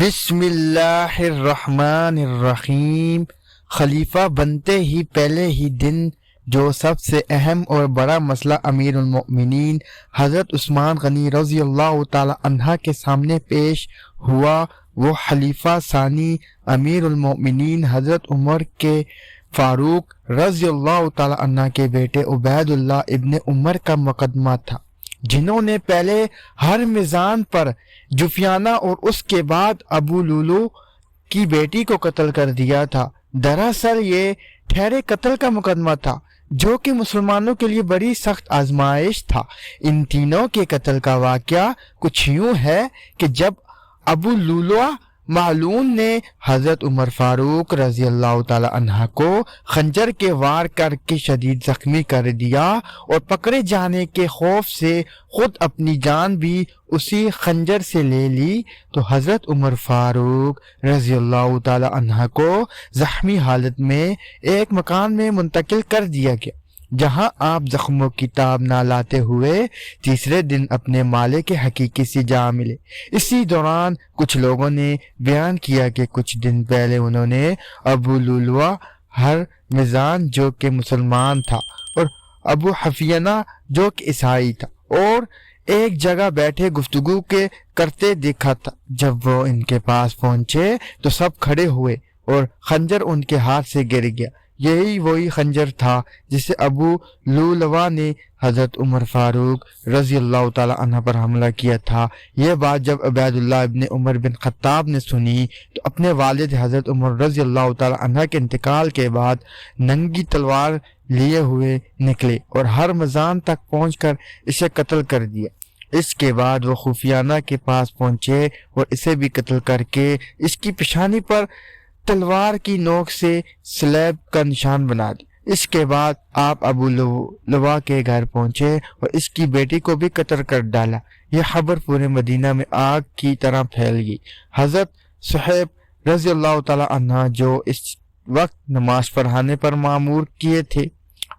بسم اللہ الرحمن الرحیم۔ خلیفہ بنتے ہی پہلے ہی دن جو سب سے اہم اور بڑا مسئلہ امیر المؤمنین حضرت عثمان غنی رضی اللہ تعالی عنہ کے سامنے پیش ہوا، وہ خلیفہ ثانی امیر المؤمنین حضرت عمر کے فاروق رضی اللہ تعالی عنہ کے بیٹے عبید اللہ ابن عمر کا مقدمہ تھا، جنہوں نے پہلے ہر میزان پر جفیانہ اور اس کے بعد ابو لولو کی بیٹی کو قتل کر دیا تھا۔ دراصل یہ ٹھہرے قتل کا مقدمہ تھا، جو کہ مسلمانوں کے لیے بڑی سخت آزمائش تھا۔ ان تینوں کے قتل کا واقعہ کچھ یوں ہے کہ جب ابو لولو معلون نے حضرت عمر فاروق رضی اللہ تعالی عنہ کو خنجر کے وار کر کے شدید زخمی کر دیا اور پکڑے جانے کے خوف سے خود اپنی جان بھی اسی خنجر سے لے لی، تو حضرت عمر فاروق رضی اللہ تعالی عنہ کو زخمی حالت میں ایک مکان میں منتقل کر دیا گیا، جہاں آپ زخموں کی تاب نہ لاتے ہوئے تیسرے دن اپنے مالک حقیقی سے جا ملے۔ اسی دوران کچھ لوگوں نے بیان کیا کہ کچھ دن پہلے انہوں نے ابو لولو ہر میزان جو کہ مسلمان تھا اور ابو حفیانہ جو کہ عیسائی تھا اور ایک جگہ بیٹھے گفتگو کرتے دیکھا تھا۔ جب وہ ان کے پاس پہنچے تو سب کھڑے ہوئے اور خنجر ان کے ہاتھ سے گر گیا۔ یہی وہی خنجر تھا جسے ابو لولو نے حضرت عمر فاروق رضی اللہ تعالی عنہ پر حملہ کیا تھا۔ یہ بات جب عبید اللہ ابن عمر بن خطاب نے سنی تو اپنے والد حضرت عمر رضی اللہ تعالی عنہ کے انتقال کے بعد ننگی تلوار لیے ہوئے نکلے اور ہر میدان تک پہنچ کر اسے قتل کر دیا۔ اس کے بعد وہ خفیانہ کے پاس پہنچے اور اسے بھی قتل کر کے اس کی پیشانی پر تلوار کی نوک سے سلیب کا نشان بنا دی۔ اس کے بعد آپ ابو لولو کے گھر پہنچے اور اس کی بیٹی کو بھی قتل کر ڈالا۔ یہ خبر پورے مدینہ میں آگ کی طرح پھیل گئی۔ حضرت صہیب رضی اللہ تعالی عنہ جو اس وقت نماز پڑھانے پر مامور کیے تھے،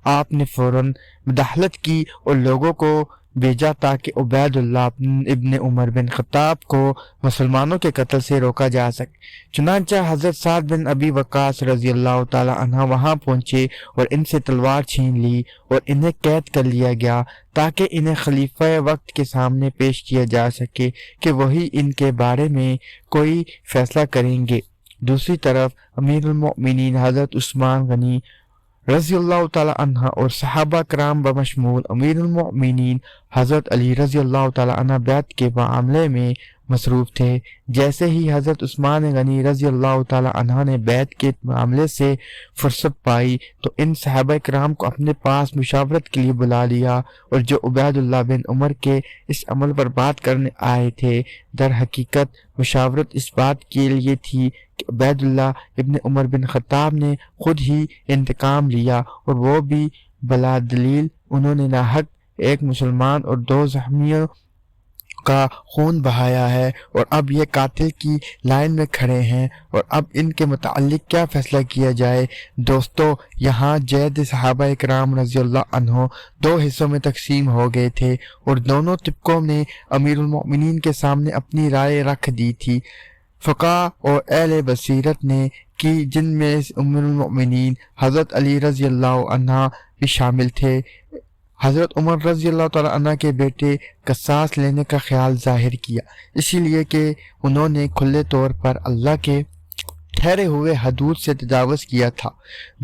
آپ نے فوراً مداخلت کی اور لوگوں کو بھیجا تاکہ عبید اللہ ابن عمر بن خطاب کو مسلمانوں کے قتل سے روکا جا سکے۔ چنانچہ حضرت سعد بن ابی وقاص رضی اللہ تعالی عنہ وہاں پہنچے اور ان سے تلوار چھین لی اور انہیں قید کر لیا گیا تاکہ انہیں خلیفہ وقت کے سامنے پیش کیا جا سکے کہ وہی ان کے بارے میں کوئی فیصلہ کریں گے۔ دوسری طرف امیر المؤمنین حضرت عثمان غنی رضی اللہ تعالی عنہ اور صحابہ کرام بمشمول امیر المؤمنین حضرت علی رضی اللہ تعالی عنہ بیعت کے معاملے میں مصروف تھے۔ جیسے ہی حضرت عثمان غنی رضی اللہ تعالی عنہ نے بیعت کے معاملے سے فرصت پائی تو ان صحابہ کرام کو اپنے پاس مشاورت کے لیے بلا لیا، اور جو عبید اللہ بن عمر کے اس عمل پر بات کرنے آئے تھے، در حقیقت مشاورت اس بات کے لیے تھی کہ عبید اللہ ابن عمر بن خطاب نے خود ہی انتقام لیا، اور وہ بھی بلا دلیل۔ انہوں نے ناحق ایک مسلمان اور 2 زخمیوں کا خون بہایا ہے، اور اب یہ قاتل کی لائن میں کھڑے ہیں، اور اب ان کے متعلق کیا فیصلہ کیا جائے؟ دوستو، یہاں جید صحابہ کرام رضی اللہ عنہ 2 حصوں میں تقسیم ہو گئے تھے، اور دونوں طبقوں نے امیر المؤمنین کے سامنے اپنی رائے رکھ دی تھی۔ فقہاء اور اہل بصیرت نے کی، جن میں امیر المؤمنین حضرت علی رضی اللہ عنہ بھی شامل تھے۔ حضرت عمر رضی اللہ تعالی عنہ کے بیٹے قصاص لینے کا خیال ظاہر کیا، اسی لیے کہ انہوں نے کھلے طور پر اللہ کے ٹھہرے ہوئے حدود سے تجاوز کیا تھا۔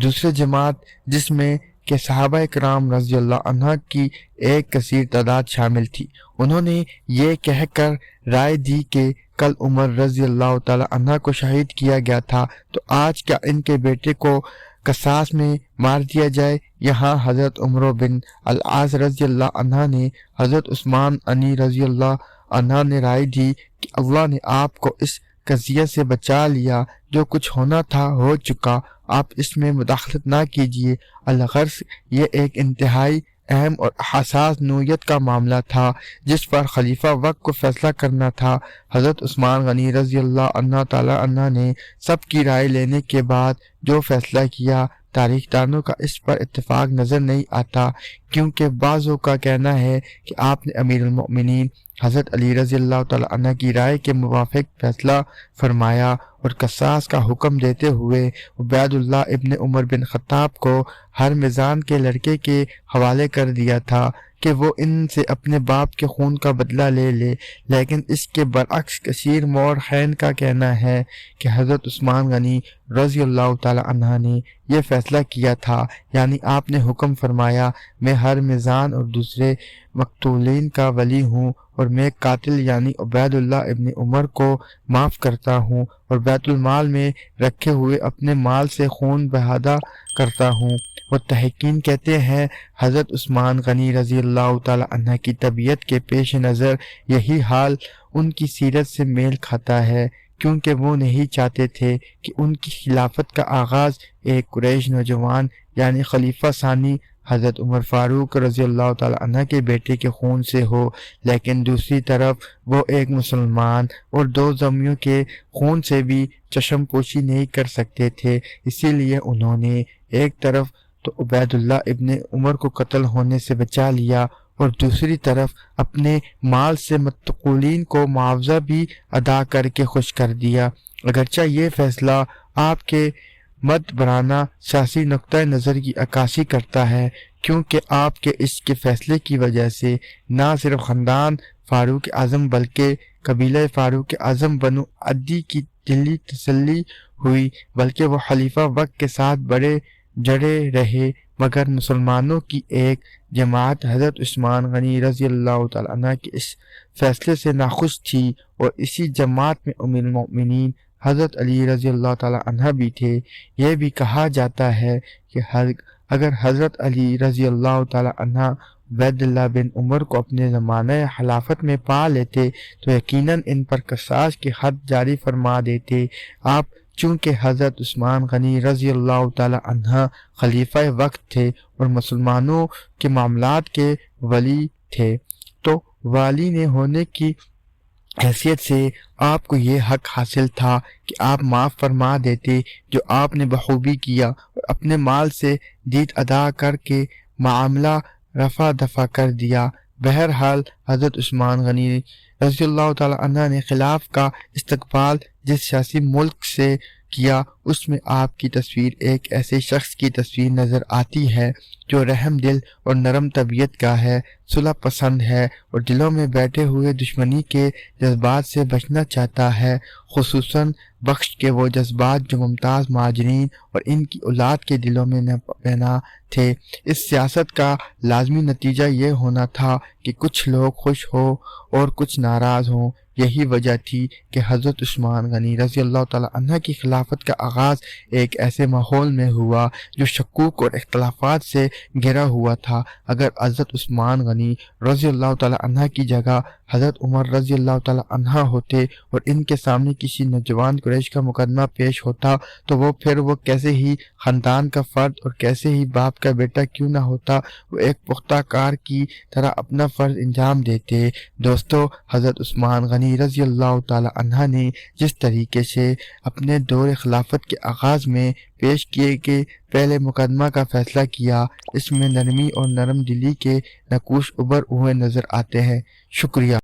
دوسری جماعت، جس میں کہ صحابہ کرام رضی اللہ عنہ کی ایک کثیر تعداد شامل تھی، انہوں نے یہ کہہ کر رائے دی کہ کل عمر رضی اللہ تعالی عنہ کو شہید کیا گیا تھا، تو آج کیا ان کے بیٹے کو قصاص میں مار دیا جائے؟ یہاں حضرت عمر بن العاص رضی اللہ عنہ نے حضرت عثمان غنی رضی اللہ عنہ نے رائے دی کہ اللہ نے آپ کو اس قضیہ سے بچا لیا، جو کچھ ہونا تھا ہو چکا، آپ اس میں مداخلت نہ کیجیے۔ الغرض یہ ایک انتہائی اہم اور حساس نوعیت کا معاملہ تھا جس پر خلیفہ وقت کو فیصلہ کرنا تھا۔ حضرت عثمان غنی رضی اللہ عنہ تعالی عنہ نے سب کی رائے لینے کے بعد جو فیصلہ کیا تاریخ دانوں کا اس پر اتفاق نظر نہیں آتا، کیونکہ بعضوں کا کہنا ہے کہ آپ نے امیر المؤمنین حضرت علی رضی اللہ تعالیٰ عنہ کی رائے کے موافق فیصلہ فرمایا اور قصاص کا حکم دیتے ہوئے عبید اللہ ابن عمر بن خطاب کو ہرمزان کے لڑکے کے حوالے کر دیا تھا کہ وہ ان سے اپنے باپ کے خون کا بدلہ لے لے، لیکن اس کے برعکس کثیر مورخین کا کہنا ہے کہ حضرت عثمان غنی رضی اللہ تعالی عنہ نے یہ فیصلہ کیا تھا، یعنی آپ نے حکم فرمایا میں ہرمزان اور دوسرے مقتولین کا ولی ہوں اور میں قاتل یعنی عبید اللہ ابن عمر کو معاف کرتا ہوں اور بیت المال میں رکھے ہوئے اپنے مال سے خون بہادہ کرتا ہوں۔ متحقین کہتے ہیں حضرت عثمان غنی رضی اللہ تعالی عنہ کی طبیعت کے پیش نظر یہی حال ان کی سیرت سے میل کھاتا ہے، کیونکہ وہ نہیں چاہتے تھے کہ ان کی خلافت کا آغاز ایک قریش نوجوان یعنی خلیفہ ثانی حضرت عمر فاروق رضی اللہ تعالی عنہ کے بیٹے کے خون سے ہو، لیکن دوسری طرف وہ ایک مسلمان اور دو ذمیوں کے خون سے بھی چشم پوشی نہیں کر سکتے تھے، اسی لیے انہوں نے ایک طرف تو عبید اللہ ابن عمر کو قتل ہونے سے بچا لیا اور دوسری طرف اپنے مال سے متقولین کو معاوضہ بھی ادا کر کے خوش کر دیا۔ اگرچہ یہ فیصلہ آپ کے مدبرانہ سیاسی نقطہ نظر کی عکاسی کرتا ہے، کیونکہ آپ کے اس کے فیصلے کی وجہ سے نہ صرف خاندان فاروق اعظم بلکہ قبیلہ فاروق اعظم بنو عدی کی دلی تسلی ہوئی، بلکہ وہ خلیفہ وقت کے ساتھ بڑے جڑے رہے، مگر مسلمانوں کی ایک جماعت حضرت عثمان غنی رضی اللہ تعالیٰ عنہ کے اس فیصلے سے ناخوش تھی، اور اسی جماعت میں امیر المؤمنین حضرت علی رضی اللہ تعالیٰ عنہ بھی تھے۔ یہ بھی کہا جاتا ہے کہ اگر حضرت علی رضی اللہ تعالیٰ عنہ عبید اللہ بن عمر کو اپنے زمانہ خلافت میں پا لیتے تو یقیناً ان پر قصاص کی حد جاری فرما دیتے۔ آپ چونکہ حضرت عثمان غنی رضی اللہ تعالی عنہ خلیفہ وقت تھے اور مسلمانوں کے معاملات کے ولی تھے، تو والی نے ہونے کی حیثیت سے آپ کو یہ حق حاصل تھا کہ آپ معاف فرما دیتے، جو آپ نے بخوبی کیا اور اپنے مال سے دیت ادا کر کے معاملہ رفع دفع کر دیا۔ بہرحال حضرت عثمان غنی رضی اللہ تعالی عنہ نے خلاف کا استقبال جس سیاسی ملک سے کیا، اس میں آپ کی تصویر ایک ایسے شخص کی تصویر نظر آتی ہے جو رحم دل اور نرم طبیعت کا ہے، صلح پسند ہے اور دلوں میں بیٹھے ہوئے دشمنی کے جذبات سے بچنا چاہتا ہے، خصوصاً بخش کے وہ جذبات جو ممتاز مہاجرین اور ان کی اولاد کے دلوں میں پنہاں تھے۔ اس سیاست کا لازمی نتیجہ یہ ہونا تھا کہ کچھ لوگ خوش ہوں اور کچھ ناراض ہوں۔ یہی وجہ تھی کہ حضرت عثمان غنی رضی اللہ تعالی عنہ کی خلافت کا آغاز ایک ایسے ماحول میں ہوا جو شکوک اور اختلافات سے گھرا ہوا تھا۔ اگر حضرت عثمان غنی رضی اللہ تعالی عنہ کی جگہ حضرت عمر رضی اللہ تعالی عنہ ہوتے اور ان کے سامنے کسی نوجوان قریش کا مقدمہ پیش ہوتا تو وہ کیسے ہی خاندان کا فرد اور کیسے ہی باپ کا بیٹا کیوں نہ ہوتا، وہ ایک پختہ کار کی طرح اپنا فرض انجام دیتے۔ دوستو، حضرت عثمان غنی رضی اللہ تعالی عنہ نے جس طریقے سے اپنے دور خلافت کے آغاز میں پیش کیے کہ پہلے مقدمہ کا فیصلہ کیا، اس میں نرمی اور نرم دلی کے نقوش ابھر ہوئے نظر آتے ہیں۔ شکریہ۔